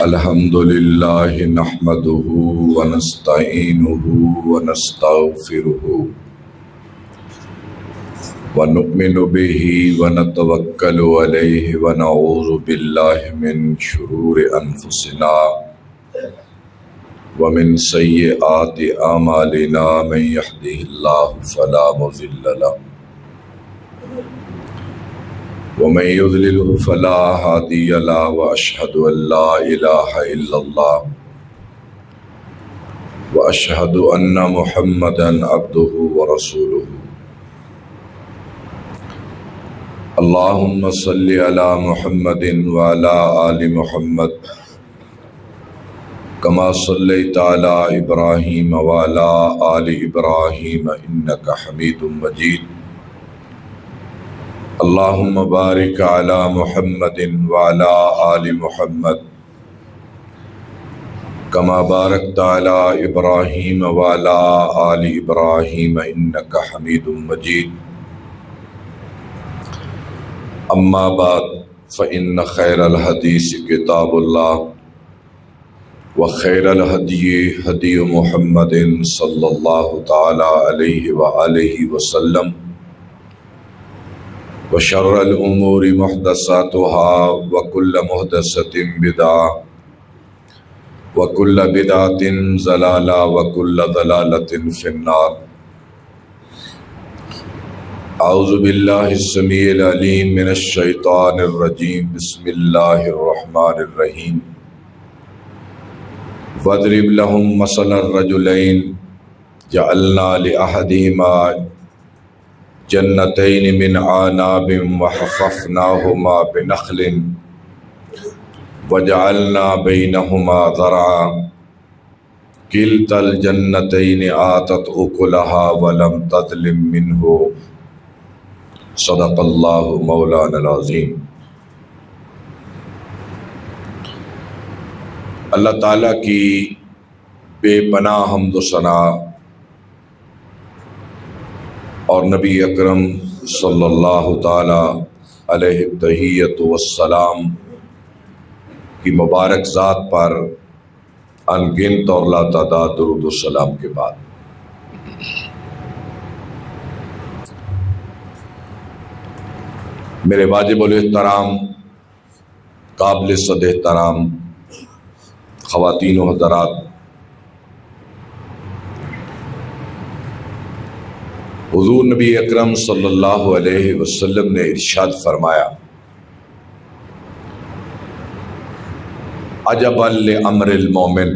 الحمد للہ نحمده ونستعینه ونستغفره ونؤمن به ونتوکل علیہ ونعوذ باللہ من شرور انفسنا ومن سیئات اعمالنا من یهده اللہ فلا مضل له ومن يضلله فلا هادي له واشهد ان لا اله الا الله واشهد ان محمدا عبده ورسوله اللهم صل على محمد وعلى ال محمد كما صليت على ابراهيم وعلى ال ابراهيم انك حميد مجيد اللهم بارك على محمد وعلى آل محمد كما باركت على إبراهيم وعلى آل إبراهيم إنك حميد مجيد أما بعد فإن خير الحديث كتاب الله وخير الهدي هدي محمد صلى الله تعالى عليه وآله وسلم وشر الأمور محدثاتها وكل محدثة بدعة وكل بدعة ضلالة وكل ضلالة في النار أعوذ بالله السميع العليم من الشيطان الرجيم بسم الله الرحمن الرحيم واضرب لهم مثل الرجلين جعلنا لأحدهما جنتين من عناب وحففناهما بنخل وجعلنا بينهما زرعا كلتا الجنتين آتت أكلها ولم تظلم منه صدق الله مولانا العظيم۔ اللہ تعالیٰ کی بے پناہ حمد و ثنا اور نبی اکرم صلی اللہ تعالی علیہ التحیۃ والسلام کی مبارک ذات پر ان گنت اور لا تعداد درود السلام کے بعد میرے واجب الاحترام قابل صد احترام خواتین و حضرات، حضور نبی اکرم صلی اللہ علیہ وسلم نے ارشاد فرمایا، عجبا لامر المومن،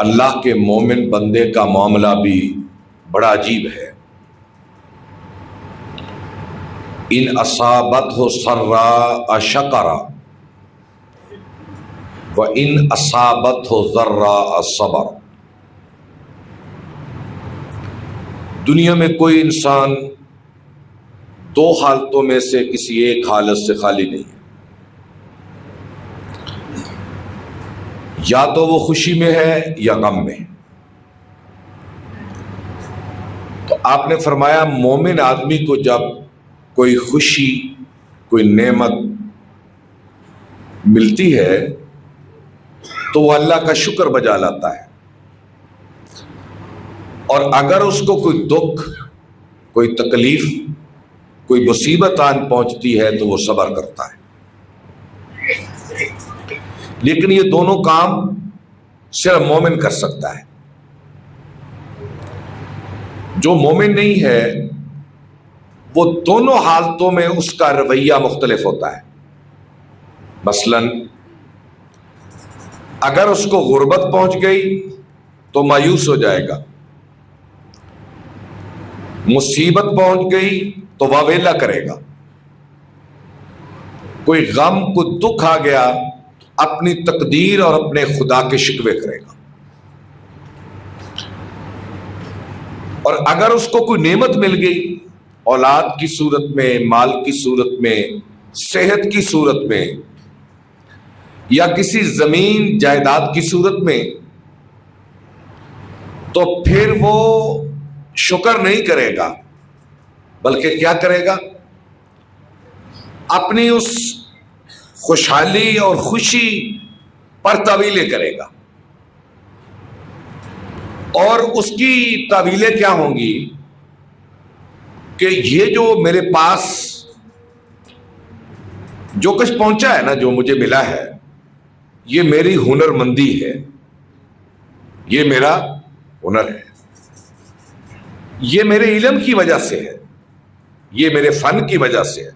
اللہ کے مومن بندے کا معاملہ بھی بڑا عجیب ہے۔ ان اصابتہ سراء شکر وان اصابتہ ضراء صبر۔ دنیا میں کوئی انسان دو حالتوں میں سے کسی ایک حالت سے خالی نہیں ہے، یا تو وہ خوشی میں ہے یا غم میں۔ تو آپ نے فرمایا مومن آدمی کو جب کوئی خوشی کوئی نعمت ملتی ہے تو وہ اللہ کا شکر بجا لاتا ہے، اور اگر اس کو کوئی دکھ کوئی تکلیف کوئی مصیبت آن پہنچتی ہے تو وہ صبر کرتا ہے۔ لیکن یہ دونوں کام صرف مومن کر سکتا ہے۔ جو مومن نہیں ہے وہ دونوں حالتوں میں اس کا رویہ مختلف ہوتا ہے۔ مثلاً اگر اس کو غربت پہنچ گئی تو مایوس ہو جائے گا، مصیبت پہنچ گئی تو واویلا کرے گا، کوئی غم کوئی دکھ آ گیا تو اپنی تقدیر اور اپنے خدا کے شکوے کرے گا، اور اگر اس کو کوئی نعمت مل گئی اولاد کی صورت میں، مال کی صورت میں، صحت کی صورت میں، یا کسی زمین جائیداد کی صورت میں، تو پھر وہ شکر نہیں کرے گا، بلکہ کیا کرے گا؟ اپنی اس خوشحالی اور خوشی پر تعویلیں کرے گا، اور اس کی تعویلیں کیا ہوں گی کہ یہ جو میرے پاس جو کچھ پہنچا ہے نا، جو مجھے ملا ہے، یہ میری ہنر مندی ہے، یہ میرا ہنر ہے، یہ میرے علم کی وجہ سے ہے، یہ میرے فن کی وجہ سے ہے،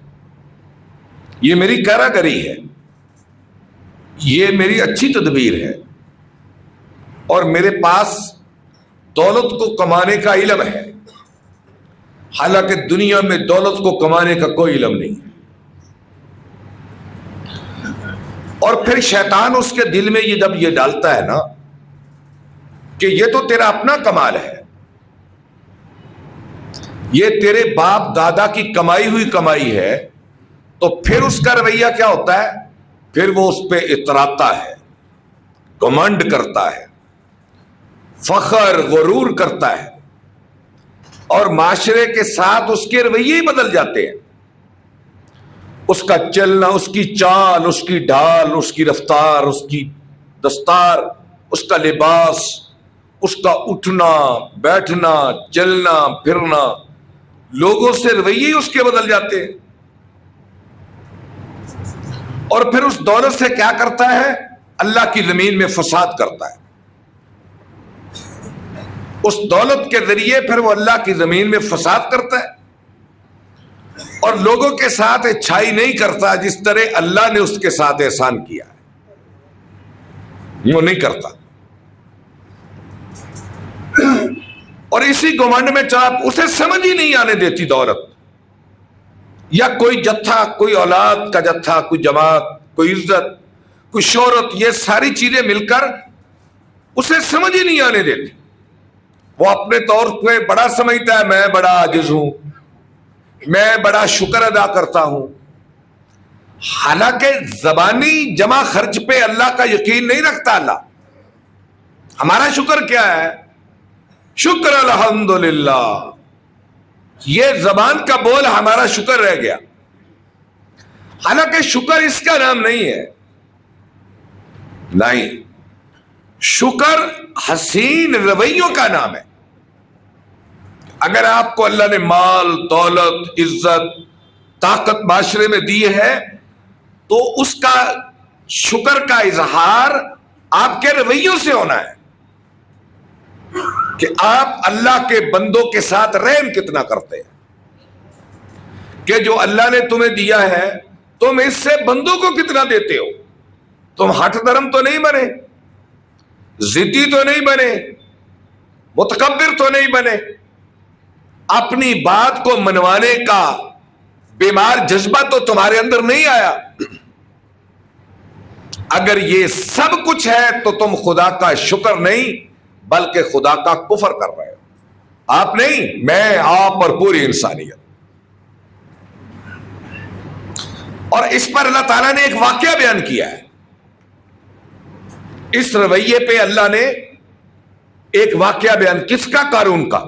یہ میری کاراگری ہے، یہ میری اچھی تدبیر ہے، اور میرے پاس دولت کو کمانے کا علم ہے، حالانکہ دنیا میں دولت کو کمانے کا کوئی علم نہیں ہے۔ اور پھر شیطان اس کے دل میں جب یہ ڈالتا ہے نا کہ یہ تو تیرا اپنا کمال ہے، یہ تیرے باپ دادا کی کمائی ہوئی کمائی ہے، تو پھر اس کا رویہ کیا ہوتا ہے؟ پھر وہ اس پہ اتراتا ہے، گھمنڈ کرتا ہے، فخر غرور کرتا ہے، اور معاشرے کے ساتھ اس کے رویے ہی بدل جاتے ہیں۔ اس کا چلنا، اس کی چال، اس کی ڈھال، اس کی رفتار، اس کی دستار، اس کا لباس، اس کا اٹھنا بیٹھنا چلنا پھرنا، لوگوں سے رویے ہی اس کے بدل جاتے ہیں۔ اور پھر اس دولت سے کیا کرتا ہے؟ اللہ کی زمین میں فساد کرتا ہے۔ اس دولت کے ذریعے پھر وہ اللہ کی زمین میں فساد کرتا ہے، اور لوگوں کے ساتھ اچھائی نہیں کرتا جس طرح اللہ نے اس کے ساتھ احسان کیا ہے، وہ نہیں کرتا۔ اور اسی گھمنڈ میں اسے سمجھ ہی نہیں آنے دیتی دولت، یا کوئی جتھا، کوئی اولاد کا جتھا، کوئی جماعت، کوئی عزت، کوئی شہرت، یہ ساری چیزیں مل کر اسے سمجھ ہی نہیں آنے دیتی۔ وہ اپنے طور پہ بڑا سمجھتا ہے، میں بڑا عاجز ہوں، میں بڑا شکر ادا کرتا ہوں، حالانکہ زبانی جمع خرچ پہ اللہ کا یقین نہیں رکھتا۔ اللہ ہمارا شکر کیا ہے؟ شکر الحمدللہ، یہ زبان کا بول ہمارا شکر رہ گیا، حالانکہ شکر اس کا نام نہیں ہے۔ نہیں، شکر حسین رویوں کا نام ہے۔ اگر آپ کو اللہ نے مال، دولت، عزت، طاقت معاشرے میں دی ہے، تو اس کا شکر کا اظہار آپ کے رویوں سے ہونا ہے کہ آپ اللہ کے بندوں کے ساتھ رحم کتنا کرتے ہیں، کہ جو اللہ نے تمہیں دیا ہے تم اس سے بندوں کو کتنا دیتے ہو۔ تم ہٹ درم تو نہیں بنے، ضدی تو نہیں بنے، متکبر تو نہیں بنے، اپنی بات کو منوانے کا بیمار جذبہ تو تمہارے اندر نہیں آیا۔ اگر یہ سب کچھ ہے تو تم خدا کا شکر نہیں بلکہ خدا کا کفر کر رہے ہو۔ آپ نہیں، میں، آپ اور پوری انسانیت۔ اور اس پر اللہ تعالیٰ نے ایک واقعہ بیان کیا ہے۔ اس رویے پہ اللہ نے ایک واقعہ بیان، کس کا؟ قارون کا۔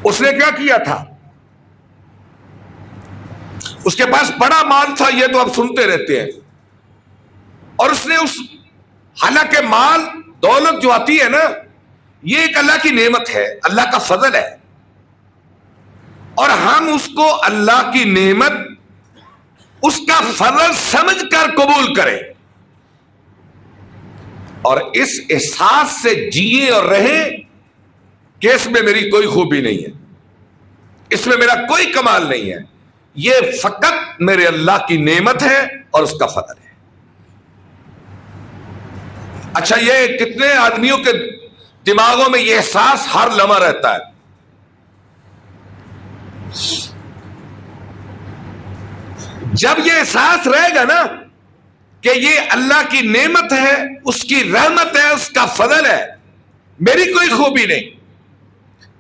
اس نے کیا کیا تھا؟ اس کے پاس بڑا مال تھا، یہ تو آپ سنتے رہتے ہیں، اور اس نے حالانکہ مال دولت جو آتی ہے نا، یہ ایک اللہ کی نعمت ہے، اللہ کا فضل ہے، اور ہم اس کو اللہ کی نعمت، اس کا فضل سمجھ کر قبول کریں، اور اس احساس سے جیے اور رہیں کہ اس میں میری کوئی خوبی نہیں ہے، اس میں میرا کوئی کمال نہیں ہے، یہ فقط میرے اللہ کی نعمت ہے اور اس کا فضل ہے۔ اچھا، یہ کتنے آدمیوں کے دماغوں میں یہ احساس ہر لمحہ رہتا ہے؟ جب یہ احساس رہے گا نا کہ یہ اللہ کی نعمت ہے، اس کی رحمت ہے، اس کا فضل ہے، میری کوئی خوبی نہیں،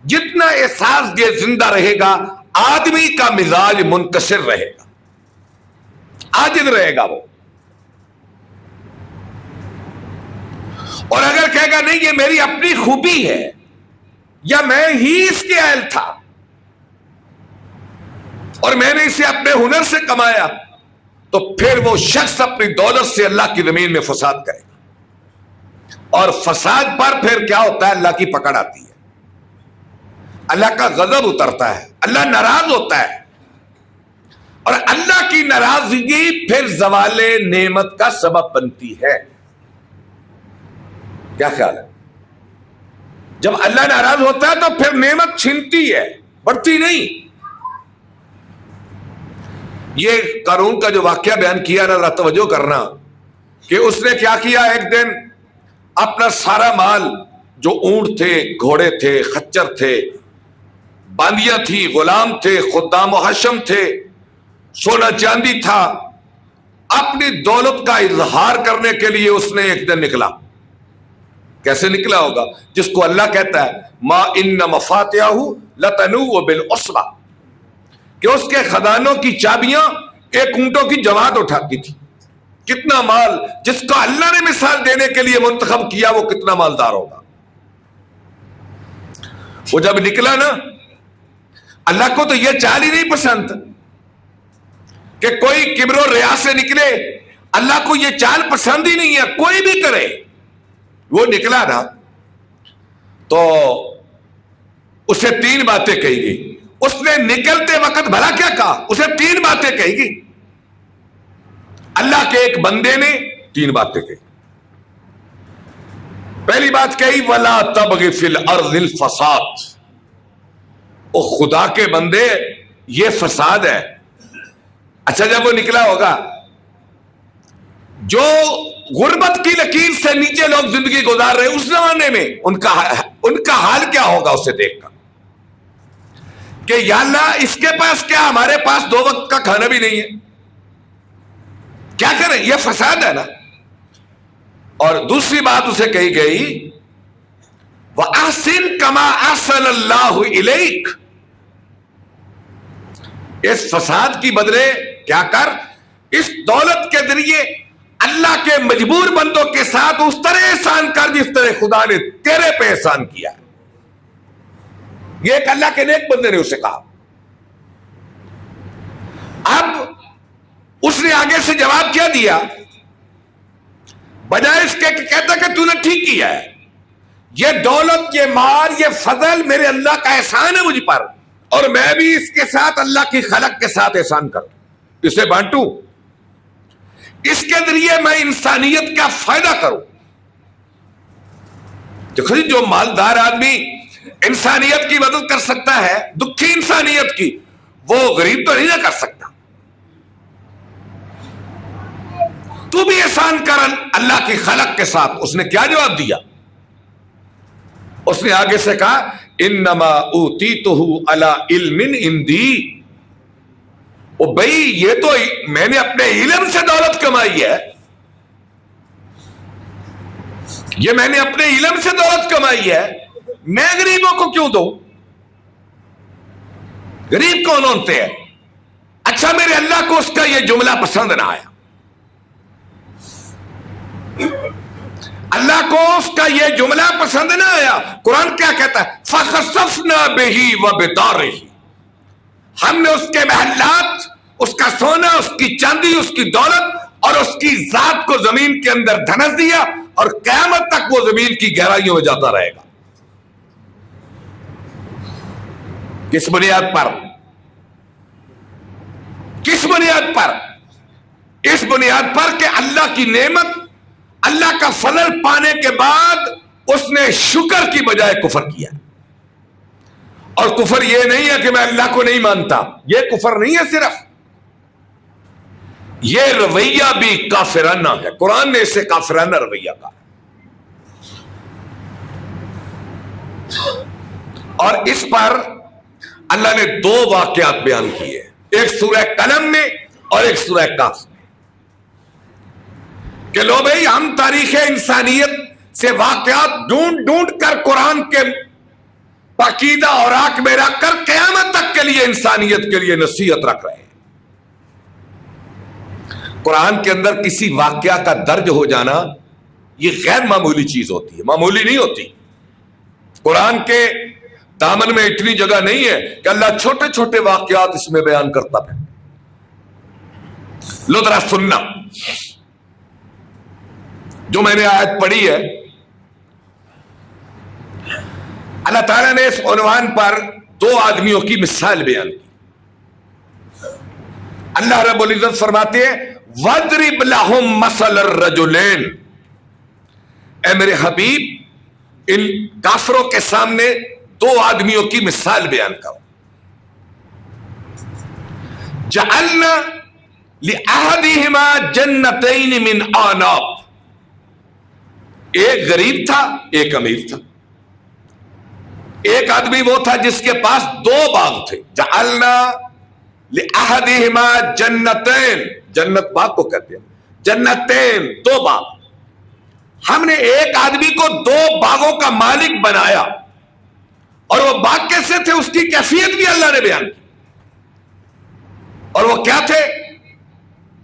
جتنا احساس یہ زندہ رہے گا، آدمی کا مزاج منکسر رہے گا، عاجز رہے گا وہ۔ اور اگر کہے گا نہیں یہ میری اپنی خوبی ہے، یا میں ہی اس کے اہل تھا، اور میں نے اسے اپنے ہنر سے کمایا، تو پھر وہ شخص اپنی دولت سے اللہ کی زمین میں فساد کرے گا، اور فساد پر پھر کیا ہوتا ہے؟ اللہ کی پکڑ آتی ہے، اللہ کا غضب اترتا ہے، اللہ ناراض ہوتا ہے، اور اللہ کی ناراضگی پھر زوال نعمت کا سبب بنتی ہے۔ کیا خیال ہے؟ جب اللہ ناراض ہوتا ہے تو پھر نعمت چھنتی ہے، بڑھتی نہیں۔ یہ قارون کا جو واقعہ بیان کیا نا، توجہ کرنا کہ اس نے کیا کیا، ایک دن اپنا سارا مال، جو اونٹ تھے، گھوڑے تھے، خچر تھے، باندیاں تھی، غلام تھے، خدام و حشم تھے، سونا چاندی تھا، اپنی دولت کا اظہار کرنے کے لیے اس نے ایک دن نکلا۔ کیسے نکلا ہوگا؟ جس کو اللہ کہتا ہے ما ان مفاتحہ لتنوء بالعصبہ، کہ اس کے خزانوں کی چابیاں ایک اونٹوں کی جماعت اٹھاتی تھی۔ کتنا مال جس کو اللہ نے مثال دینے کے لیے منتخب کیا، وہ کتنا مالدار ہوگا۔ وہ جب نکلا نا، اللہ کو تو یہ چال ہی نہیں پسند کہ کوئی کبر و ریا سے نکلے، اللہ کو یہ چال پسند ہی نہیں ہے، کوئی بھی کرے۔ وہ نکلا نا تو اسے 3 باتیں کہی گئی۔ اس نے نکلتے وقت بھلا کیا کہا؟ اسے 3 باتیں کہی گئی۔ اللہ کے ایک بندے نے 3 باتیں کہی۔ پہلی بات کہی وَلَا تَبْغِ فِي الْأَرْضِ الْفَسَادِ، او خدا کے بندے یہ فساد ہے۔ اچھا، جب وہ نکلا ہوگا، جو غربت کی لکیر سے نیچے لوگ زندگی گزار رہے اس زمانے میں، ان کا حال کیا ہوگا اسے دیکھ کر کہ یا اللہ اس کے پاس کیا، ہمارے پاس 2 وقت کا کھانا بھی نہیں ہے، کیا کریں؟ یہ فساد ہے نا۔ اور دوسری بات اسے کہی گئی وَأَحْسِن كَمَا أَحْسَنَ اللَّهُ إِلَيْكَ، اس فساد کی بدلے کیا کر، اس دولت کے ذریعے اللہ کے مجبور بندوں کے ساتھ اس طرح احسان کر جس طرح خدا نے تیرے پہ احسان کیا۔ یہ ایک اللہ کے نیک بندے نے اسے کہا۔ اب اس نے آگے سے جواب کیا دیا، بجائے اس کے کہتا کہ تو نے ٹھیک کیا ہے، یہ دولت، یہ مال، یہ فضل میرے اللہ کا احسان ہے مجھ پر، اور میں بھی اس کے ساتھ اللہ کی خلق کے ساتھ احسان کروں، اسے بانٹوں، اس کے ذریعے میں انسانیت کا فائدہ کروں۔ دیکھو جو مالدار آدمی انسانیت کی مدد کر سکتا ہے، دکھی انسانیت کی، وہ غریب تو نہیں نہ کر سکتا۔ تو بھی احسان کر اللہ کی خلق کے ساتھ۔ اس نے کیا جواب دیا؟ اس نے آگے سے کہا انما اوتیتہ علی علم عندی، او بھائی یہ تو میں نے اپنے علم سے دولت کمائی ہے، یہ میں نے اپنے علم سے دولت کمائی ہے، میں غریبوں کو کیوں دوں؟ غریب کون ہوتے ہیں؟ اچھا میرے اللہ کو اس کا یہ جملہ پسند نہ آیا، اللہ کو اس کا یہ جملہ پسند نہ آیا۔ قرآن کیا کہتا ہے؟ فَخَسَفْنَا بِهِ وَبِدَارِهِ، ہم نے اس کے محلات، اس کا سونا، اس کی چاندی، اس کی دولت اور اس کی ذات کو زمین کے اندر دھنس دیا، اور قیامت تک وہ زمین کی گہرائیوں میں جاتا رہے گا۔ کس بنیاد پر؟ کس بنیاد پر؟ اس بنیاد پر کہ اللہ کی نعمت، اللہ کا فضل پانے کے بعد اس نے شکر کی بجائے کفر کیا۔ اور کفر یہ نہیں ہے کہ میں اللہ کو نہیں مانتا، یہ کفر نہیں ہے، صرف یہ رویہ بھی کافرانہ ہے۔ قرآن نے اسے کافرانہ رویہ کہا۔ اور اس پر اللہ نے 2 واقعات بیان کیے، ایک سورہ قلم میں اور ایک سورہ کاف میں، کہ لو بھائی ہم تاریخ انسانیت سے واقعات ڈھونڈ ڈھونڈ کر قرآن کے پاکیدہ اوراق میں رکھ کر قیامت تک کے لیے انسانیت کے لیے نصیحت رکھ رہے ہیں۔ قرآن کے اندر کسی واقعہ کا درج ہو جانا یہ غیر معمولی چیز ہوتی ہے، معمولی نہیں ہوتی۔ قرآن کے دامن میں اتنی جگہ نہیں ہے کہ اللہ چھوٹے چھوٹے واقعات اس میں بیان کرتا ہے. لو ذرا سننا جو میں نے آیت پڑھی ہے. اللہ تعالیٰ نے اس عنوان پر دو آدمیوں کی مثال بیان کی. اللہ رب العزت فرماتے ہیں وَاضْرِبْ لَهُمْ مَثَلَ الرَّجُلَيْنِ، اے میرے حبیب ان کافروں کے سامنے دو آدمیوں کی مثال بیان کرو. جَعَلْنَا لِأَحَدِهِمَا جَنَّتَيْنِ مِنْ أَعْنَابٍ، ایک غریب تھا ایک امیر تھا. ایک آدمی وہ تھا جس کے پاس دو باغ تھے. جعلنا لأحدهما جنتین، جنت باغ کو کہتے ہیں، جنتین دو باغ. ہم نے ایک آدمی کو دو باغوں کا مالک بنایا، اور وہ باغ کیسے تھے اس کی کیفیت بھی اللہ نے بیان کی. اور وہ کیا تھے؟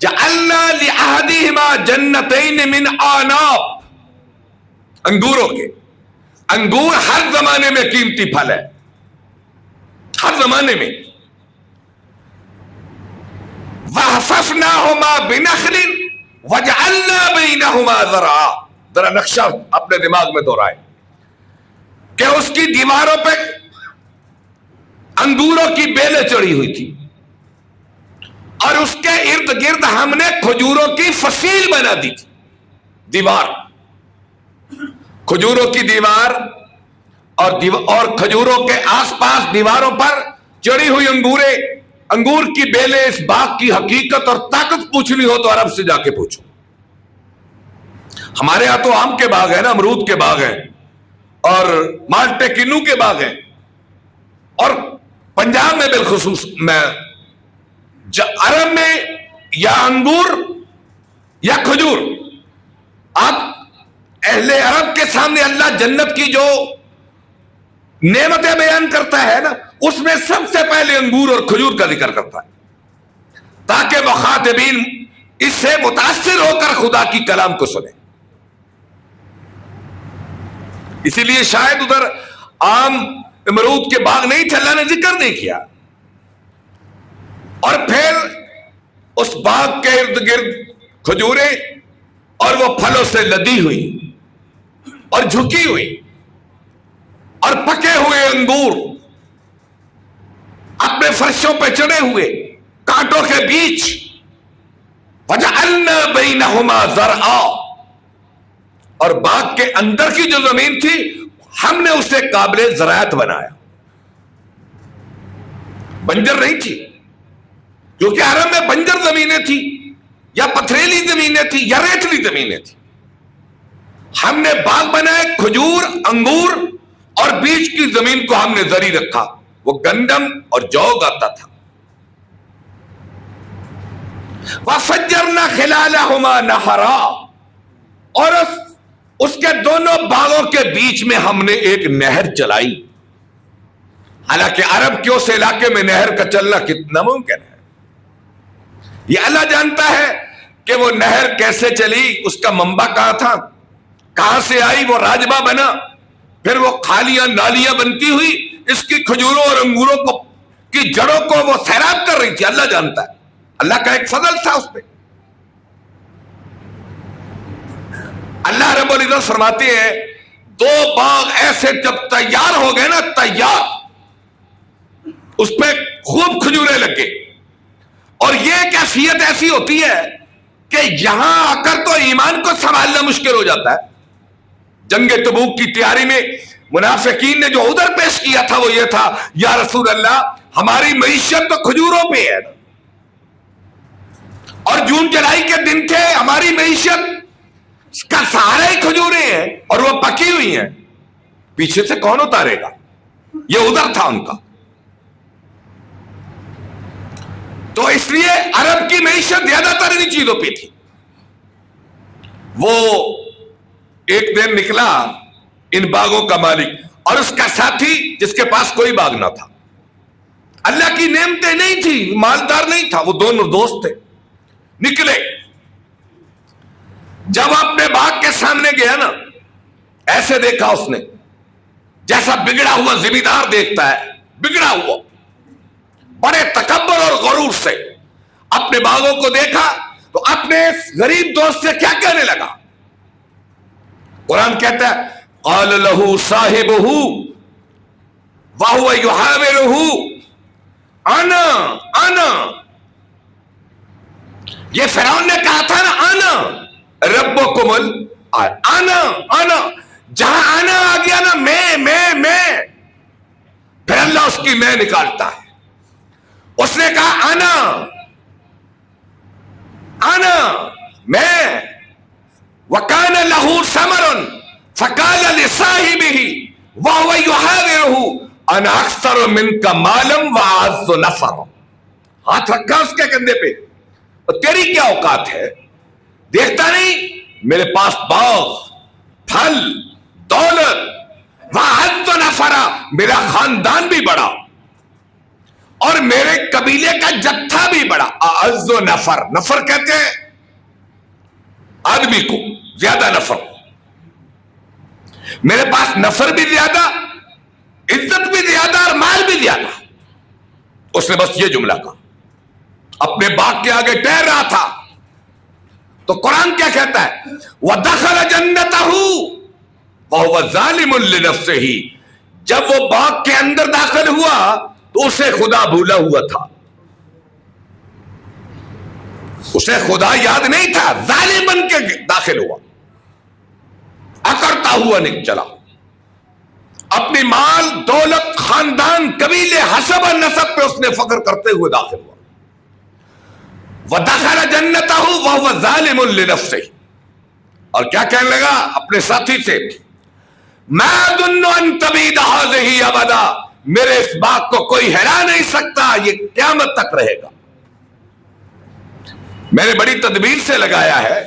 جعلنا لأحدهما جنتین من اعناب، انگوروں کے. انگور ہر زمانے میں قیمتی پھل ہے، ہر زمانے میں. وَحَفَفْنَاهُمَا بِنَخْلٍ وَجَعَلْنَا بَيْنَهُمَا زَرْعًا. ذرا نقشہ اپنے دماغ میں دہرائیں کہ اس کی دیواروں پہ انگوروں کی بیلیں چڑھی ہوئی تھی، اور اس کے ارد گرد ہم نے کھجوروں کی فصیل بنا دی تھی. دیوار، کھجوروں کی دیوار، اور کھجوروں کے آس پاس دیواروں پر چڑھی ہوئی انگور کی بیلیں. اس باغ کی حقیقت اور طاقت پوچھنی ہو تو عرب سے جا کے پوچھو. ہمارے ہاں تو آم کے باغ ہیں نا، امرود کے باغ ہیں، اور مالٹے کنو کے باغ ہیں. اور پنجاب میں بالخصوص میں عرب میں یا انگور یا کھجور، آپ اہل عرب کے سامنے اللہ جنت کی جو نعمتیں بیان کرتا ہے نا، اس میں سب سے پہلے انگور اور کھجور کا ذکر کرتا ہے، تاکہ مخاطبین اس سے متاثر ہو کر خدا کی کلام کو سنیں. اسی لیے شاید ادھر آم امرود کے باغ نہیں تھے، اللہ نے ذکر نہیں کیا. اور پھر اس باغ کے ارد گرد کھجوریں، اور وہ پھلوں سے لدی ہوئی اور جھکی ہوئی، اور پکے ہوئے انگور اپنے فرشوں پہ چڑھے ہوئے کانٹوں کے بیچ. وَجَعَلْنَا بَيْنَهُمَا زَرْعًا، اور باغ کے اندر کی جو زمین تھی ہم نے اسے قابل زراعت بنایا. بنجر نہیں تھی، کیونکہ عرب میں بنجر زمینیں تھی یا پتھریلی زمینیں تھی یا ریتلی زمینیں تھی. ہم نے باغ بنائے، کھجور، انگور، اور بیچ کی زمین کو ہم نے زرعی رکھا، وہ گندم اور جو اگاتا تھا. وَفَجَّرْنَا خِلَالَهُمَا نَهَرًا، اور اس کے دونوں باغوں کے بیچ میں ہم نے ایک نہر چلائی. حالانکہ عرب کے اس علاقے میں نہر کا چلنا کتنا ممکن ہے، یہ اللہ جانتا ہے کہ وہ نہر کیسے چلی، اس کا منبع کہاں تھا، کہاں سے آئی، وہ راجبہ بنا، پھر وہ خالیاں نالیاں بنتی ہوئی اس کی کھجوروں اور انگوروں کی جڑوں کو وہ سیراب کر رہی تھی. اللہ جانتا ہے، اللہ کا ایک فضل تھا اس پہ. اللہ رب العزت فرماتے ہیں دو باغ ایسے جب تیار ہو گئے نا، تیار، اس پہ خوب کھجوریں لگے. اور یہ کیفیت ایسی ہوتی ہے کہ یہاں آ کر تو ایمان کو سنبھالنا مشکل ہو جاتا ہے. جنگ تبوک کی تیاری میں منافقین نے جو ادھر پیش کیا تھا وہ یہ تھا، یا رسول اللہ ہماری معیشت تو کھجوروں پہ ہے، اور جون جولائی کے دن تھے، ہماری معیشت کا سہارا ہی کھجوریں ہیں اور وہ پکی ہوئی ہیں، پیچھے سے کون اتارے گا؟ یہ ادھر تھا ان کا. تو اس لیے عرب کی معیشت زیادہ تر انہی چیزوں پہ تھی. وہ ایک دن نکلا ان باغوں کا مالک اور اس کا ساتھی جس کے پاس کوئی باغ نہ تھا، اللہ کی نعمتیں نہیں تھی، مالدار نہیں تھا، وہ دونوں دوست تھے. نکلے، جب اپنے باغ کے سامنے گیا نا، ایسے دیکھا اس نے جیسا بگڑا ہوا زمیندار دیکھتا ہے، بگڑا ہوا، بڑے تکبر اور غرور سے اپنے باغوں کو دیکھا تو اپنے غریب دوست سے کیا کہنے لگا؟ قرآن کہتا ہے قال له صاحبه وهو يحاوره انا یہ فرعون نے کہا تھا نا انا ربکم انا جہاں آنا آ گیا نا میں پھر اللہ اس کی میں نکالتا ہے. اس نے کہا انا میں وکان لہ ثمر فقال لصاحبہ وهو يحاوره انا اکثر منک مالا واعز نفرا. ہاتھ رکھا اس کے کندھے پہ. تیری کیا اوقات ہے؟ دیکھتا نہیں میرے پاس باغ، پھل، دولت، واعز نفرا، میرا خاندان بھی بڑا اور میرے قبیلے کا جتھا بھی بڑا. اعز نفر، نفر کہتے ہیں آدمی کو، زیادہ نفر. میرے پاس نفر بھی زیادہ، عزت بھی زیادہ اور مال بھی زیادہ. اس نے بس یہ جملہ کہا، اپنے باغ کے آگے ٹہر رہا تھا. تو قرآن کیا کہتا ہے وَدَخَلَ جَنَّتَهُ وَهُوَ ظَالِمٌ لِنَفْسِهِ. جب وہ باغ کے اندر داخل ہوا تو اسے خدا بھولا ہوا تھا، اسے خدا یاد نہیں تھا، ظالم بن کے داخل ہوا، اکڑتا ہوا چلا. اپنی مال، دولت، خاندان، قبیلے، حسب اور نسب پہ اس نے فخر کرتے ہوئے داخل ہوا. وَدَخَلَ جَنَّتَهُ وَهُوَ ظَالِمٌ لِنَفْسِهِ. اور کیا کہنے لگا اپنے ساتھی سے مَا أَظُنُّ أَن تَبِيدَ هَٰذِهِ أَبَدًا. میرے اس باغ کو کوئی ہرا نہیں سکتا، یہ قیامت تک رہے گا. میں نے بڑی تدبیر سے لگایا ہے،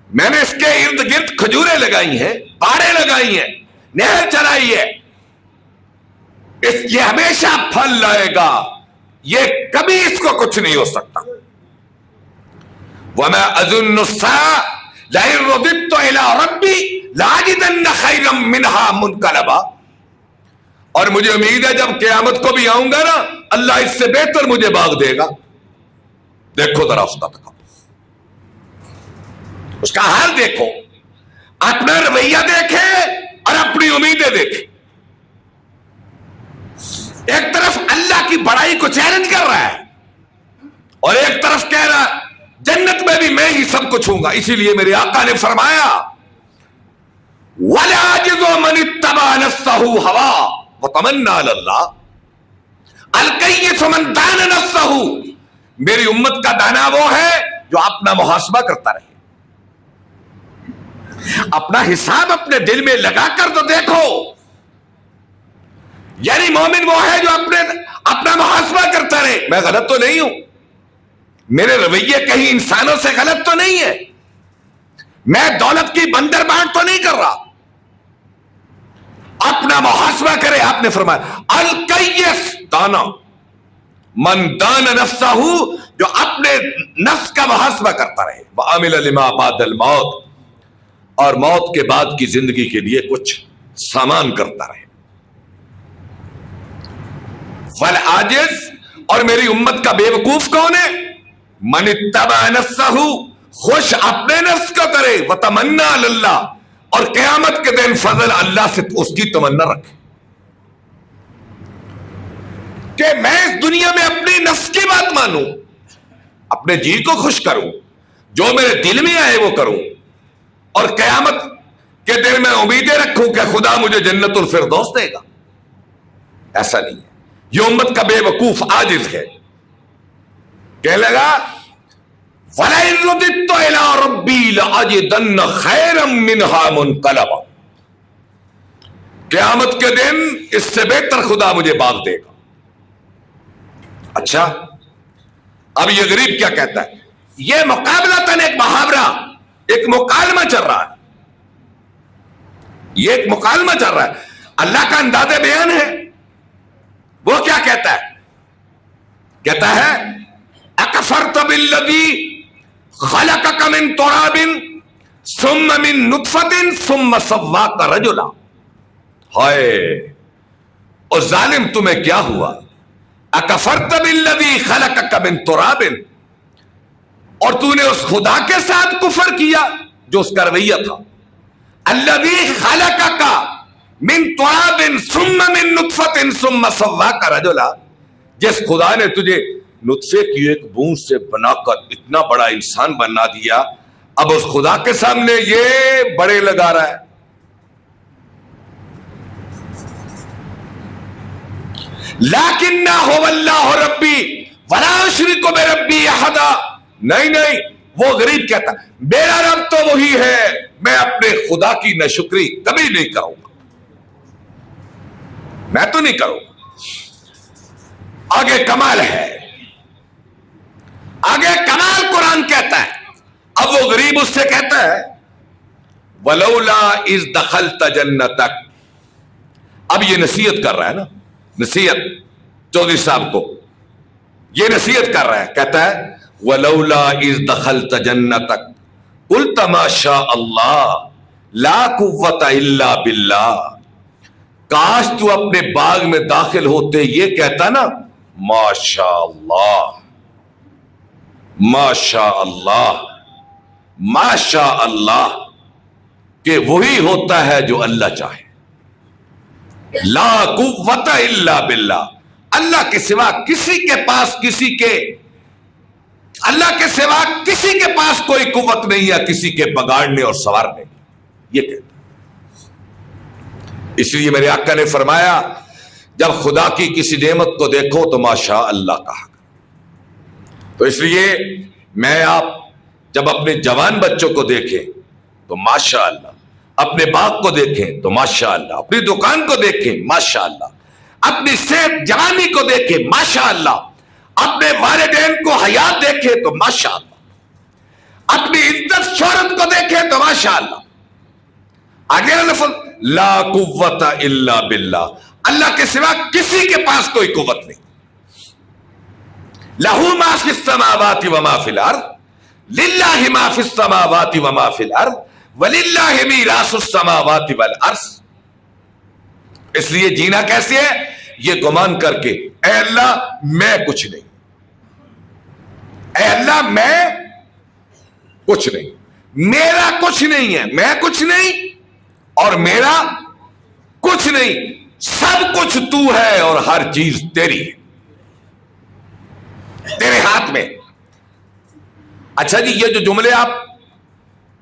میں نے اس کے ارد گرد کھجوریں لگائی ہیں، پہاڑیں لگائی ہیں، نہر چلائی ہے، یہ ہمیشہ پھل لائے گا، یہ کبھی اس کو کچھ نہیں ہو سکتا. وَمَا أَظُنُّ السَّاعَةَ لَئِن رُدِدتُّ إِلَىٰ رَبِّي لَأَجِدَنَّ خَيْرًا مِّنْهَا مُنقَلَبًا. اور مجھے امید ہے جب قیامت کو بھی آؤں گا نا، اللہ اس سے بہتر مجھے باغ دے گا. دیکھو ذرا اس کا تکبر، اس کا حال دیکھو، اپنا رویہ دیکھے اور اپنی امیدیں دیکھے. ایک طرف اللہ کی بڑائی کو چیلنج کر رہا ہے اور ایک طرف کہہ رہا ہے جنت میں بھی میں ہی سب کچھ ہوں گا. اسی لیے میرے آقا نے فرمایا وَالْعَاجِزُ مَنِ اتَّبَعَ نَفْسَهُ هَوَاهُ وَتَمَنَّىٰ عَلَى اللَّهِ الْكَيِّسُ مَنْ دَانَ نَفْسَهُ. میری امت کا دانا وہ ہے جو اپنا محاسبہ کرتا رہے، اپنا حساب اپنے دل میں لگا کر تو دیکھو. یعنی مومن وہ ہے جو اپنا محاسبہ کرتا رہے، میں غلط تو نہیں ہوں، میرے رویے کہیں انسانوں سے غلط تو نہیں ہے، میں دولت کی بندر بانٹ تو نہیں کر رہا. اپنا محاسبہ کرے. آپ نے فرمایا الکیس دانا من دان نفسہ، جو اپنے نفس کا محاسبہ کرتا رہے. وعمل لما بعد الموت، اور موت کے بعد کی زندگی کے لیے کچھ سامان کرتا رہے. والعاجز، اور میری امت کا بے وقوف کون ہے؟ من اتبع نفسہ، خوش اپنے نفس کو کرے، وتمنا علی اللہ، اور قیامت کے دن فضل اللہ سے اس کی تمنا رکھے کہ میں اس دنیا میں اپنی نفس کی بات مانوں، اپنے جی کو خوش کروں، جو میرے دل میں آئے وہ کروں، اور قیامت کے دن میں امیدیں رکھوں کہ خدا مجھے جنت الفردوس دے گا. ایسا نہیں ہے. یہ امت کا بے وقوف عاجز ہے. کہنے لگا وَلَئِن رُدِدتُّ إِلَىٰ رَبِّي لَأَجِدَنَّ خَيْرًا مِّنْهَا مُنقَلَبًا. قیامت کے دن اس سے بہتر خدا مجھے باغ دے گا. اچھا، اب یہ غریب کیا کہتا ہے؟ یہ مقابلتاً ایک محاورہ، ایک مکالمہ چل رہا ہے، یہ ایک مکالمہ چل رہا ہے، اللہ کا انداز بیان ہے. وہ کیا کہتا ہے؟ کہتا ہے اکفرت بالذی خلقک من تراب ثم من نطفۃ ثم سواک رجلا. ہائے اور ظالم تمہیں کیا ہوا؟ اکفرت بالذی خلقک من تراب، اور تو نے اس خدا کے ساتھ کفر کیا جو اس کا رویہ تھا، الذی خلقک من تراب ثم من نطفۃ ثم سواک رجلا، جس خدا نے تجھے نطفے کی ایک بوند سے بنا کر اتنا بڑا انسان بنا دیا، اب اس خدا کے سامنے یہ بڑے لگا رہا ہے۔ لیکن هو اللہ ربی ولا اشرک بربی احدا، نہیں وہ غریب کہتا میرا رب تو وہی ہے، میں اپنے خدا کی ناشکری کبھی نہیں کروں گا، میں تو نہیں کروں گا۔ آگے کمال ہے، آگے کمال قرآن کہتا ہے، اب وہ غریب اس سے کہتا ہے ولولا اذ دخلت جنتک، اب یہ نصیحت کر رہا ہے نا، نصیحت چودھری صاحب کو یہ نصیحت کر رہا ہے، کہتا ہے ولولا اذ دخلت جنتک قلت ما شاء اللہ لا قوت الا باللہ، کاش تو اپنے باغ میں داخل ہوتے یہ کہتا نا ماشاء اللہ ماشاء اللہ ماشاء اللہ، کہ وہی ہوتا ہے جو اللہ چاہے، لا قوت الا باللہ، اللہ کے سوا کسی کے پاس اللہ کے سوا کسی کے پاس کوئی قوت نہیں ہے کسی کے بگاڑنے اور سنوارنے کی، یہ کہتا۔ اس لیے میرے آقا نے فرمایا جب خدا کی کسی نعمت کو دیکھو تو ماشاء اللہ کہا۔ تو اس لیے میں آپ جب اپنے جوان بچوں کو دیکھیں تو ماشاء اللہ، اپنے باغ کو دیکھیں تو ماشاء اللہ، اپنی دکان کو دیکھیں ماشاء اللہ، اپنی صحت جوانی کو دیکھیں ماشاء اللہ، اپنے والدین کو حیات دیکھیں تو ماشاء اللہ، اپنی عزت شہرت کو دیکھیں تو ماشاء اللہ۔ آگے لفظ لا قوت الا باللہ، اللہ کے سوا کسی کے پاس کوئی قوت نہیں۔ لہ ما فی السماوات وما فی الارض، للہ ما فی السماوات وما فی الارض وللہ میراث السماوات والارض۔ اس لیے جینا کیسے ہے؟ یہ گمان کر کے اے اللہ میں کچھ نہیں، اے اللہ میں کچھ نہیں، میرا کچھ نہیں ہے، میں کچھ نہیں اور میرا کچھ نہیں، سب کچھ تو ہے اور ہر چیز تیری ہے، تیرے ہاتھ میں۔ اچھا جی، یہ جو جملے آپ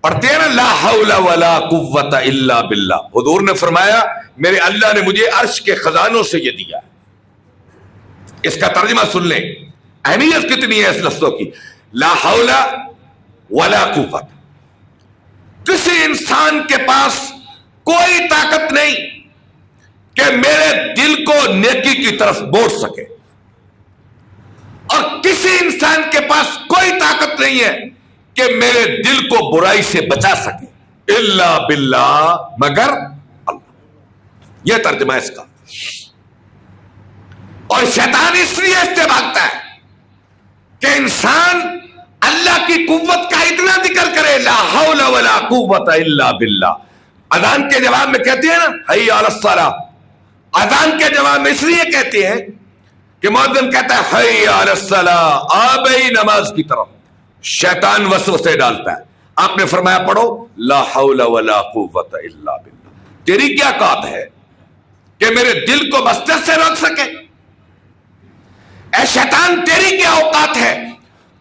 پڑھتے ہیں نا لا حول ولا قوت الا باللہ، حضور نے فرمایا میرے اللہ نے مجھے عرش کے خزانوں سے یہ دیا ہے۔ اس کا ترجمہ سن لیں، اہمیت کتنی ہے اس لفظوں کی، لا حول ولا قوت، کسی انسان کے پاس کوئی طاقت نہیں کہ میرے دل کو نیکی کی طرف موڑ سکے، اور کسی انسان کے پاس کوئی طاقت نہیں ہے کہ میرے دل کو برائی سے بچا سکے الا باللہ، مگر اللہ۔ یہ ترجمہ ہے اس کا۔ اور شیطان اس لیے اس سے بھاگتا ہے کہ انسان اللہ کی قوت کا اتنا ذکر کرے، لا حول ولا قوت الا باللہ۔ اذان کے جواب میں کہتے ہیں نا حی علی الصلاۃ، اذان کے جواب میں اس لیے کہتے ہیں کہ مؤذن کہتا ہے حی علی الصلاۃ، آ بھئی نماز کی طرف، شیطان وسوسے ڈالتا ہے۔ آپ نے فرمایا پڑھو لا حول ولا قوت الا باللہ، تیری کیا قوت ہے کہ میرے دل کو مسجد سے روک سکے؟ اے شیطان تیری کیا اوقات ہے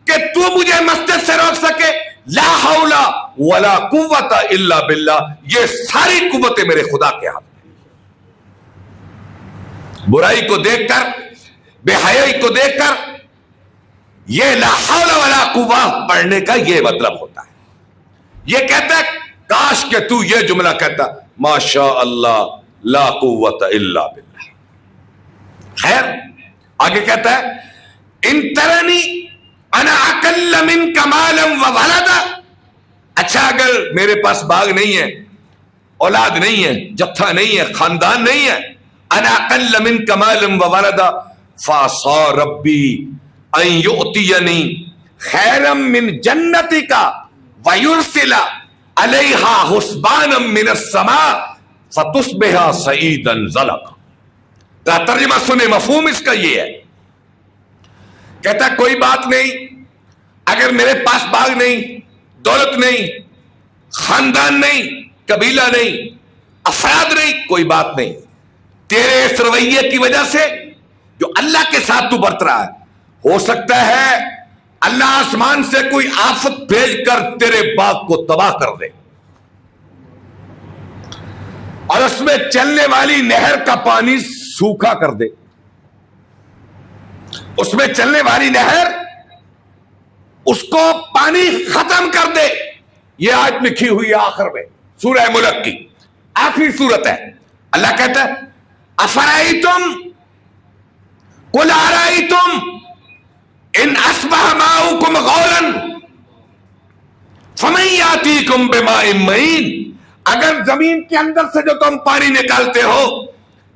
کہ تو مجھے مسجد سے روک سکے؟ لا حول ولا قوت الا باللہ، یہ ساری قوتیں میرے خدا کے ہاتھ میں۔ برائی کو دیکھ کر، بے حیائی کو دیکھ کر یہ لا حول ولا قوت پڑھنے کا یہ مطلب ہوتا ہے۔ یہ کہتا ہے کاش کہ تو یہ جملہ کہتا ما شاء اللہ لا قوت الا باللہ۔ خیر آگے کہتا ہے ان ترنی انا اقل منک مالا وولدا، اچھا اگر میرے پاس باغ نہیں ہے، اولاد نہیں ہے، جتھا نہیں ہے، خاندان نہیں ہے، انا اقل منک مالا وولدا فعصى ربی ان یؤتینی خیرا من جنتک ویرسل علیہا حسبانا من السماء فتصبح سعیدا زلقا۔ ترجمہ سنے، مفہوم اس کا یہ ہے، کہتا ہے کوئی بات نہیں، اگر میرے پاس باغ نہیں، دولت نہیں، خاندان نہیں، قبیلہ نہیں، افراد نہیں، کوئی بات نہیں، تیرے اس رویے کی وجہ سے جو اللہ کے ساتھ تو برت رہا ہے، ہو سکتا ہے اللہ آسمان سے کوئی آفت بھیج کر تیرے باغ کو تباہ کر دے، اور اس میں چلنے والی نہر کا پانی سوکھا کر دے، اس میں چلنے والی نہر اس کو پانی ختم کر دے۔ یہ آیت لکھی ہوئی ہے آخر میں سورہ ملک کی آخری سورت ہے۔ اللہ کہتا ہے افرائیتم قل ارائیتم ان اصبح ماؤکم غورا فمن یاتیکم بماء معین، اگر زمین کے اندر سے جو تم پانی نکالتے ہو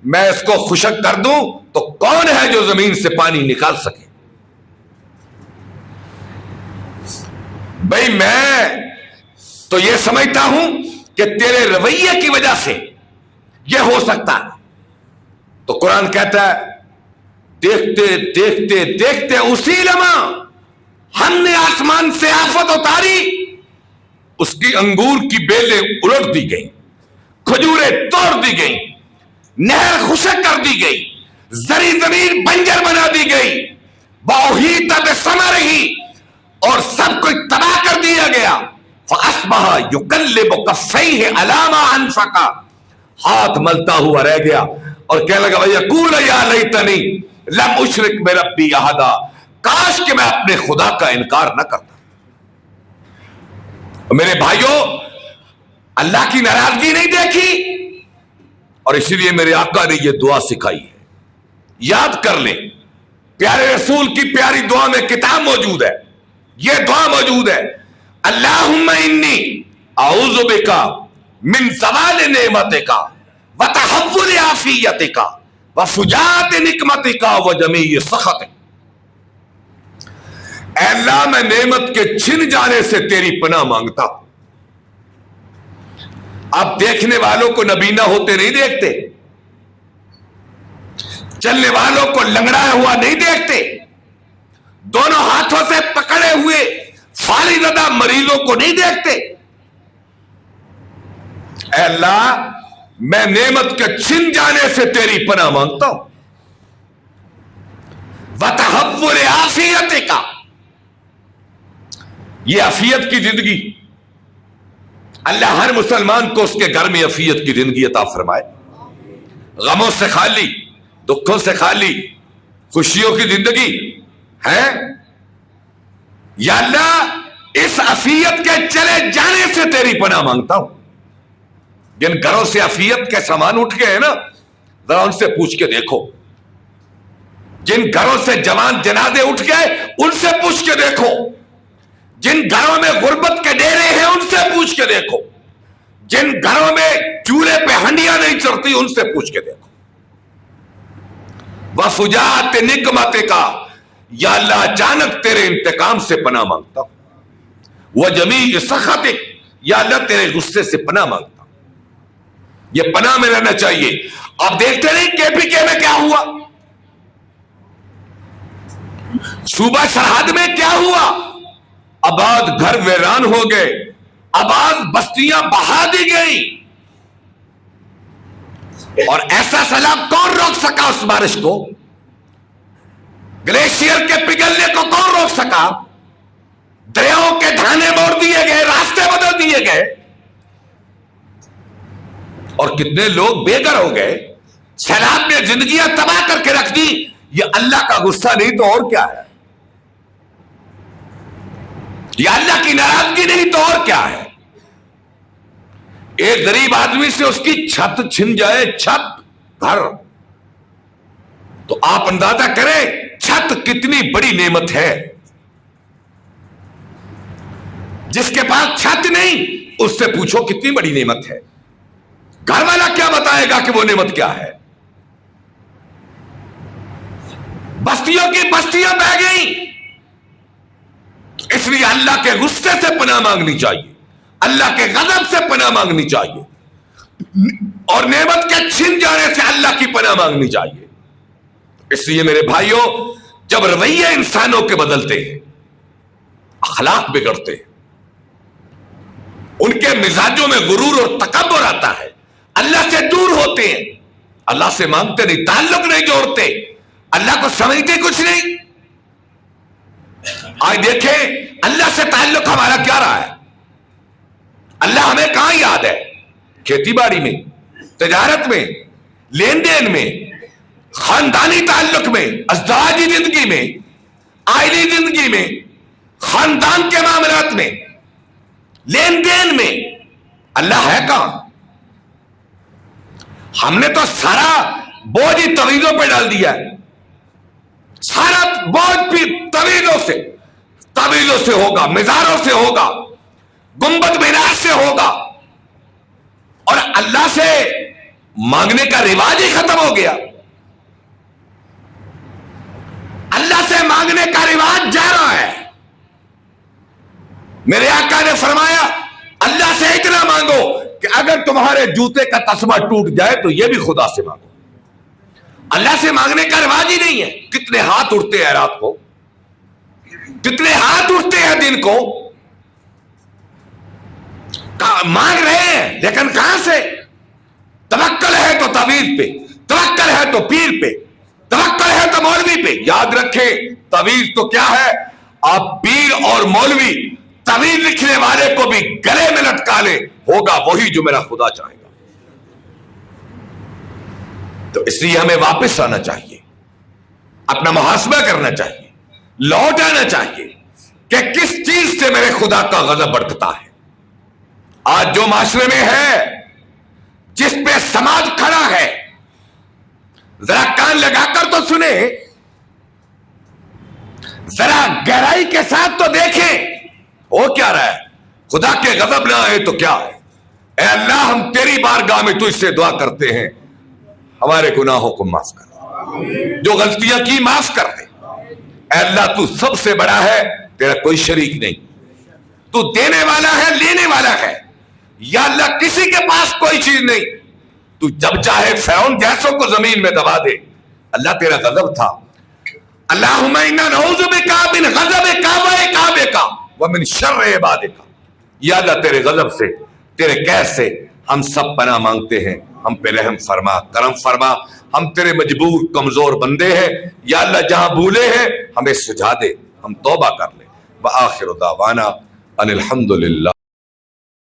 میں اس کو خشک کر دوں تو کون ہے جو زمین سے پانی نکال سکے؟ بھئی میں تو یہ سمجھتا ہوں کہ تیرے رویے کی وجہ سے یہ ہو سکتا ہے۔ تو قرآن کہتا ہے دیکھتے دیکھتے دیکھتے اسی لمحہ ہم نے آسمان سے آفت اتاری، اس کی انگور کی بیلیں الٹ دی گئی، کھجوریں توڑ دی گئی، نہر خشک کر دی گئی، زرعی زمین بنجر بنا دی گئی، وَأُحِيطَ بِثَمَرِهِ، اور سب کچھ تباہ کر دیا گیا۔ فَأَصْبَحَ يُقَلِّبُ كَفَّيْهِ عَلَىٰ مَا أَنفَقَ، ہاتھ ملتا ہوا رہ گیا اور کہنے لگا وَيَقُولُ يَا لَيْتَنِي لَمْ أُشْرِكْ بِرَبِّي أَحَدًا، کاش کہ میں اپنے خدا کا انکار نہ کرتا۔ میرے بھائیوں، اللہ کی ناراضگی نہیں دیکھی، اور اسی لیے میرے آقا نے یہ دعا سکھائی ہے، یاد کر لیں، پیارے رسول کی پیاری دعا میں کتاب موجود ہے، یہ دعا موجود ہے، اللہم انی اعوذ بک من زوال نعمتک وتحول عافیتک وفجاءت نقمتک وجمیع سخطک۔ اے اللہ میں نعمت کے چھن جانے سے تیری پناہ مانگتا ہوں۔ اب دیکھنے والوں کو نبینا ہوتے نہیں دیکھتے، چلنے والوں کو لنگڑایا ہوا نہیں دیکھتے، دونوں ہاتھوں سے پکڑے ہوئے فالج زدہ مریضوں کو نہیں دیکھتے۔ اے اللہ میں نعمت کے چھن جانے سے تیری پناہ مانگتا ہوں۔ وتحول عافیتک، یہ عافیت کی زندگی، اللہ ہر مسلمان کو اس کے گھر میں عافیت کی زندگی عطا فرمائے، غموں سے خالی، دکھوں سے خالی، خوشیوں کی زندگی ہے۔ یا اللہ اس عافیت کے چلے جانے سے تیری پناہ مانگتا ہوں۔ جن گھروں سے عافیت کے سامان اٹھ گئے ہیں نا، ذرا ان سے پوچھ کے دیکھو، جن گھروں سے جوان جنازے اٹھ گئے ان سے پوچھ کے دیکھو، جن گھروں میں غربت کے ڈیرے ہیں ان سے پوچھ کے دیکھو، جن گھروں میں چولہے پہ ہنڈیاں نہیں چڑھتی ان سے پوچھ کے دیکھو۔ وفجاءت نقمتک، یا اللہ اچانک تیرے انتقام سے پناہ مانگتا ہوں۔ وجمیع سخطک، یا اللہ تیرے غصے سے پناہ مانگتا ہوں۔ یہ پناہ میں رہنا چاہیے۔ اب دیکھتے نہیں KPK میں کیا ہوا، صوبہ سرحد میں کیا ہوا، آباد گھر ویران ہو گئے، آباد بستیاں بہا دی گئی، اور ایسا سیلاب کون روک سکا اس بارش کو؟ گلیشیئر کے پگھلنے کو کون روک سکا؟ دریاؤں کے دھانے موڑ دیے گئے، راستے بدل دیے گئے، اور کتنے لوگ بے گھر ہو گئے، سیلاب نے زندگیاں تباہ کر کے رکھ دی۔ یہ اللہ کا غصہ نہیں تو اور کیا ہے؟ یہ اللہ کی ناراضگی نہیں تو اور کیا ہے؟ ایک غریب آدمی سے اس کی چھت چھن جائے، چھت گھر، تو آپ اندازہ کریں چھت کتنی بڑی نعمت ہے۔ جس کے پاس چھت نہیں اس سے پوچھو کتنی بڑی نعمت ہے، گھر والا کیا بتائے گا کہ وہ نعمت کیا ہے؟ بستیوں کی بستیاں بہ گئیں، اس لیے اللہ کے غصے سے پناہ مانگنی چاہیے، اللہ کے غضب سے پناہ مانگنی چاہیے۔ اور نعمت کے چھن جانے سے اللہ کی پناہ مانگنی چاہیے۔ اس لیے میرے بھائیوں، جب رویے انسانوں کے بدلتے ہیں، اخلاق بگڑتے ہیں، ان کے مزاجوں میں غرور اور تکبر آتا ہے، اللہ سے دور ہوتے ہیں، اللہ سے مانگتے نہیں، تعلق نہیں جوڑتے، اللہ کو سمجھتے کچھ نہیں۔ آج دیکھیں اللہ سے تعلق ہمارا کیا رہا ہے؟ اللہ ہمیں کہاں یاد ہے؟ کھیتی باڑی میں، تجارت میں، لین دین میں، خاندانی تعلق میں، ازدواجی زندگی میں، آئلی زندگی میں، خاندان کے معاملات میں، لین دین میں اللہ ہے کہاں؟ ہم نے تو سارا بوجھ ہی تویزوں پہ ڈال دیا ہے، سارا بوجھ بھی تویزوں سے ہوگا، مزاروں سے ہوگا، گنبد مینار سے ہوگا، اور اللہ سے مانگنے کا رواج ہی ختم ہو گیا۔ اللہ سے مانگنے کا رواج جا رہا ہے۔ میرے آقا نے فرمایا اللہ سے اتنا مانگو کہ اگر تمہارے جوتے کا تسمہ ٹوٹ جائے تو یہ بھی خدا سے مانگو۔ اللہ سے مانگنے کا رواج ہی نہیں ہے۔ کتنے ہاتھ اٹھتے ہیں رات کو، کتنے ہاتھ اٹھتے ہیں دن کو، مانگ رہے ہیں، لیکن کہاں سے؟ توکل ہے تو تعویذ پہ، توکل ہے تو پیر پہ، توکل ہے تو مولوی پہ۔ یاد رکھیں تعویذ تو کیا ہے؟ آپ پیر اور مولوی تعویذ لکھنے والے کو بھی گلے میں لٹکا لے، ہوگا وہی جو میرا خدا چاہے گا۔ تو اس لیے ہمیں واپس آنا چاہیے، اپنا محاسبہ کرنا چاہیے، لوٹ آنا چاہیے کہ کس چیز سے میرے خدا کا غضب بڑھتا ہے۔ آج جو معاشرے میں ہے، جس پہ سماج کھڑا ہے، ذرا کان لگا کر تو سنیں، ذرا گہرائی کے ساتھ تو دیکھیں وہ کیا رہا ہے۔ خدا کے غضب نہ آئے تو کیا ہے؟ اے اللہ ہم تیری بارگاہ میں تجھ سے دعا کرتے ہیں، ہمارے گناہوں کو معاف کر، جو غلطیاں کی معاف کر دے۔ اے اللہ تو سب سے بڑا ہے، تیرا کوئی شریک نہیں، تو دینے والا ہے، لینے والا ہے۔ یا اللہ کسی کے پاس کوئی چیز نہیں، تو جب چاہے فرعون جیسوں کو زمین میں دبا دے۔ اللہ تیرا غضب تھا، اللہم انا نعوذ بک من غضبک و عقابک ومن شر عبادک۔ یا اللہ تیرے غضب سے، تیرے قہر سے ہم سب پناہ مانگتے ہیں، ہم پہ رحم فرما، کرم فرما، ہم تیرے مجبور کمزور بندے ہیں۔ یا اللہ جہاں بھولے ہیں ہمیں سجھا دے، ہم توبہ کر لیں۔ وآخر دعوانا ان الحمدللہ۔